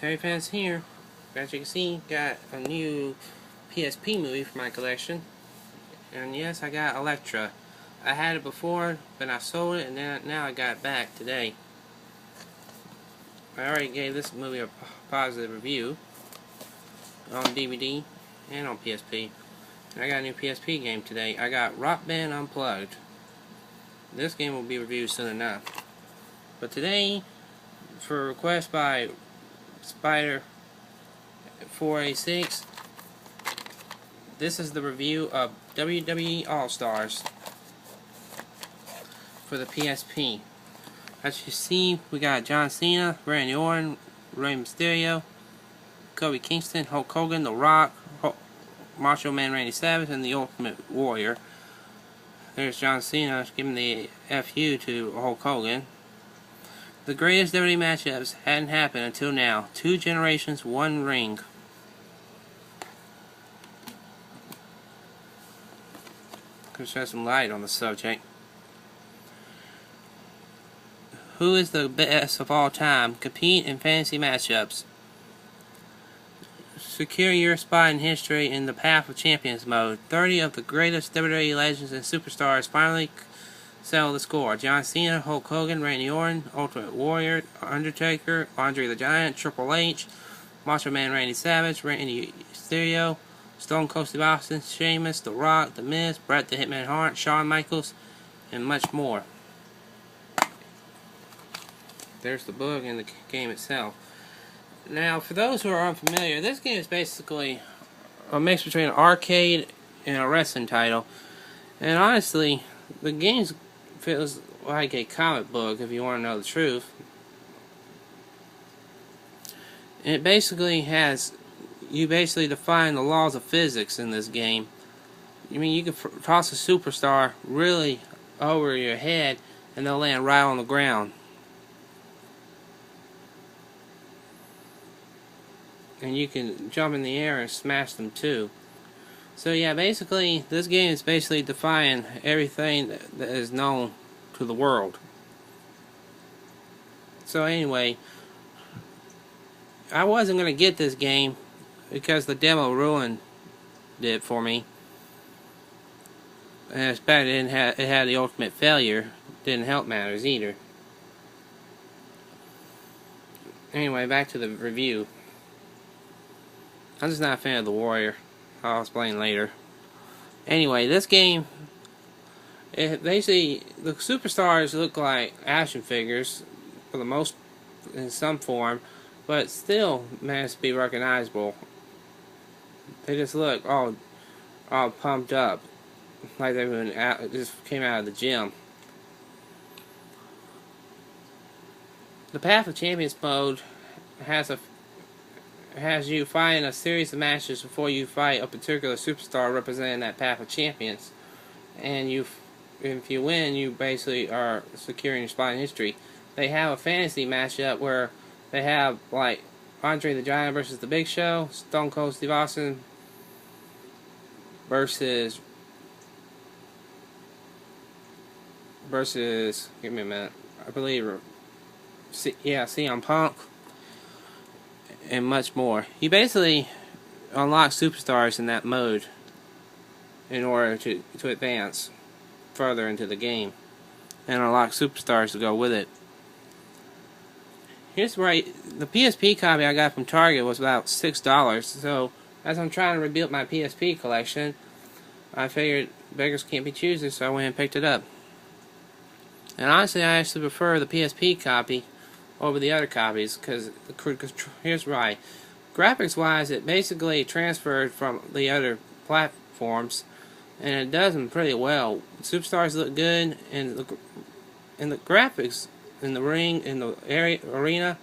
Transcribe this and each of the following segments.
Terry Fans here. As you can see, got a new PSP movie for my collection. And yes, I got Elektra. I had it before, but I sold it, and now I got it back today. I already gave this movie a positive review on DVD and on PSP. And I got a new PSP game today. I got Rock Band Unplugged. This game will be reviewed soon enough. But today, for a request by Spider 486, this is the review of WWE All Stars for the PSP. As you see, we got John Cena, Randy Orton, Rey Mysterio, Kobe Kingston, Hulk Hogan, The Rock, Macho Man Randy Savage, and the Ultimate Warrior. There's John Cena giving the FU to Hulk Hogan. The greatest WWE matchups hadn't happened until now. 2 generations, 1 ring. Could shed some light on the subject. Who is the best of all time? Compete in fantasy matchups. Secure your spot in history in the Path of Champions mode. 30 of the greatest WWE legends and superstars finally settle the score. John Cena, Hulk Hogan, Randy Orton, Ultimate Warrior, Undertaker, Andre the Giant, Triple H, Macho Man Randy Savage, Randy Mysterio, Stone Cold Steve Austin, Sheamus, The Rock, The Miz, Bret the Hitman Hart, Shawn Michaels, and much more. There's the book and the game itself. Now, for those who are unfamiliar, this game is basically a mix between an arcade and a wrestling title. And honestly, the game feels like a comic book, if you want to know the truth. It basically has, you basically define the laws of physics in this game. I mean, you can toss a superstar really over your head and they'll land right on the ground. And you can jump in the air and smash them too. So yeah, basically, this game is basically defying everything that is known to the world. So anyway, I wasn't going to get this game because the demo ruined it for me. And it's bad it had the ultimate failure. Didn't help matters either. Anyway, back to the review. I'm just not a fan of the Warrior. I'll explain later. Anyway, this game, basically, the superstars look like action figures for the most, in some form, but still manage to be recognizable. They just look all pumped up, like they've been just came out of the gym. The Path of Champions mode has you fight in a series of matches before you fight a particular superstar representing that Path of Champions. And if you win, you basically are securing your spot in history. They have a fantasy matchup where they have like Andre the Giant versus The Big Show, Stone Cold Steve Austin versus give me a minute, I believe, CM Punk, and much more. You basically unlock superstars in that mode in order to advance further into the game and unlock superstars to go with it. Here's right, the PSP copy I got from Target was about $6, so as I'm trying to rebuild my PSP collection, I figured beggars can't be choosers, so I went and picked it up. And honestly, I actually prefer the PSP copy over the other copies, because here's why. Graphics wise, it basically transferred from the other platforms, and it does them pretty well. Superstars look good, and the graphics in the ring, in the arena,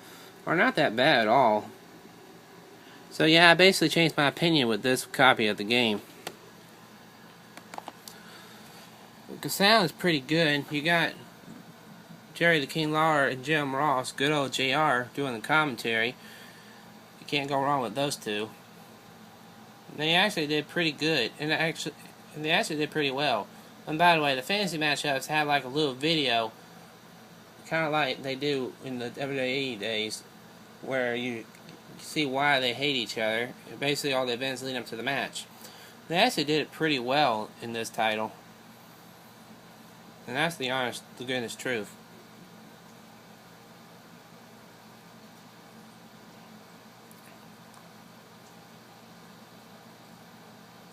are not that bad at all. So yeah, I basically changed my opinion with this copy of the game. The sound is pretty good. You got Jerry the King Lawler and Jim Ross, good old JR, doing the commentary. You can't go wrong with those two. They actually did pretty good, and they actually did pretty well. And by the way, the fantasy matchups have like a little video, kind of like they do in the WWE days, where you see why they hate each other. Basically, all the events leading up to the match. They actually did it pretty well in this title. And that's the honest, the goodness truth.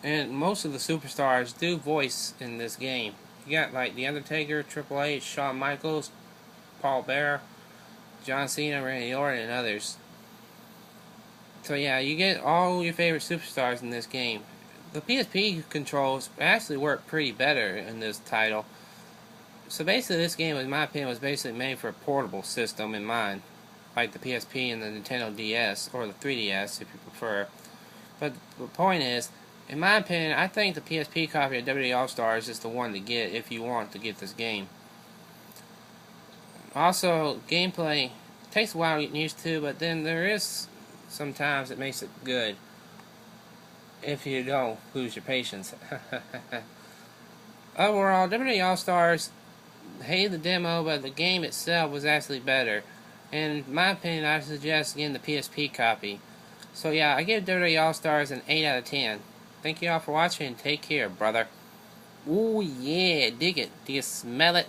And most of the superstars do voice in this game. You got like The Undertaker, Triple H, Shawn Michaels, Paul Bearer, John Cena, Randy Orton, and others. So yeah, you get all your favorite superstars in this game. The PSP controls actually work pretty better in this title. So basically this game, in my opinion, was basically made for a portable system in mind. Like the PSP and the Nintendo DS, or the 3DS if you prefer. But the point is, in my opinion, I think the PSP copy of WWE All Stars is the one to get if you want to get this game. Also, gameplay takes a while to get used to, but then there is sometimes it makes it good if you don't lose your patience. Overall, WWE All Stars, hated the demo, but the game itself was actually better. And in my opinion, I suggest getting the PSP copy. So yeah, I give WWE All Stars an 8 out of 10. Thank you all for watching, and take care, brother. Ooh yeah, dig it. Do you smell it?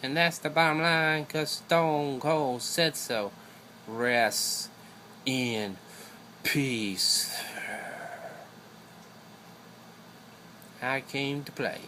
And that's the bottom line, 'cause Stone Cold said so. Rest in peace. I came to play.